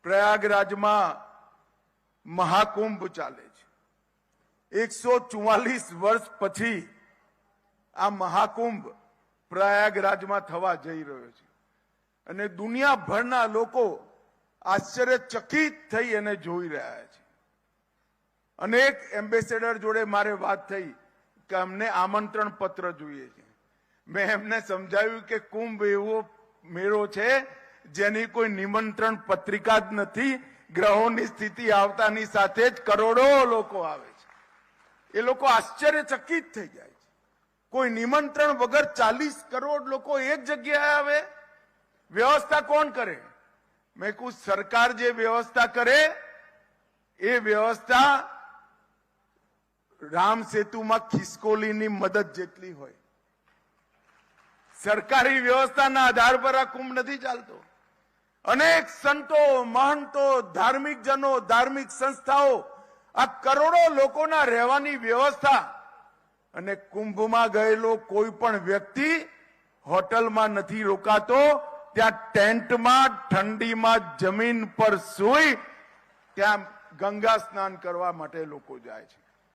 પ્રયાગરાજમાં મહાકુંભ ચાલે છે। 144 વર્ષ પછી આ મહાકુંભ પ્રયાગરાજમાં થવા જઈ રહ્યો છે અને દુનિયાભરના લોકો આશ્ચર્યચકિત થઈ અને જોઈ રહ્યા છે। અનેક એમ્બેસેડર જોડે મારે વાત થઈ કે અમને આમંત્રણ પત્ર જોઈએ છે। મેં એમને સમજાવ્યું કે કુંભ એવો મેળો છે જેની કોઈ નિમંત્રણ પત્રિકા જ નથી। ગ્રહોની સ્થિતિ આવતાની સાથે જ કરોડો લોકો આવે છે। એ લોકો આશ્ચર્યચકિત થઈ જાય છે। કોઈ નિમંત્રણ વગર 40 કરોડ લોકો એક જગ્યાએ આવે, વ્યવસ્થા કોણ કરે? મેં કહ્યું સરકાર જે વ્યવસ્થા કરે એ વ્યવસ્થા રામ સેતુમાં ખિસકોલીની મદદ જેટલી હોય। સરકારી વ્યવસ્થાના આધાર પર આ કુંભ નથી ચાલતો। અનેક સંતો, મહંતો, ધાર્મિક જનો, ધાર્મિક સંસ્થાઓ, આ કરોડો લોકોના રહેવાની વ્યવસ્થા અને કુંભમાં ગયેલો કોઈ પણ વ્યક્તિ હોટલમાં નથી રોકાતો, ત્યાં ટેન્ટમાં ઠંડીમાં જમીન પર સૂઈ ત્યાં ગંગા સ્નાન કરવા માટે લોકો જાય છે।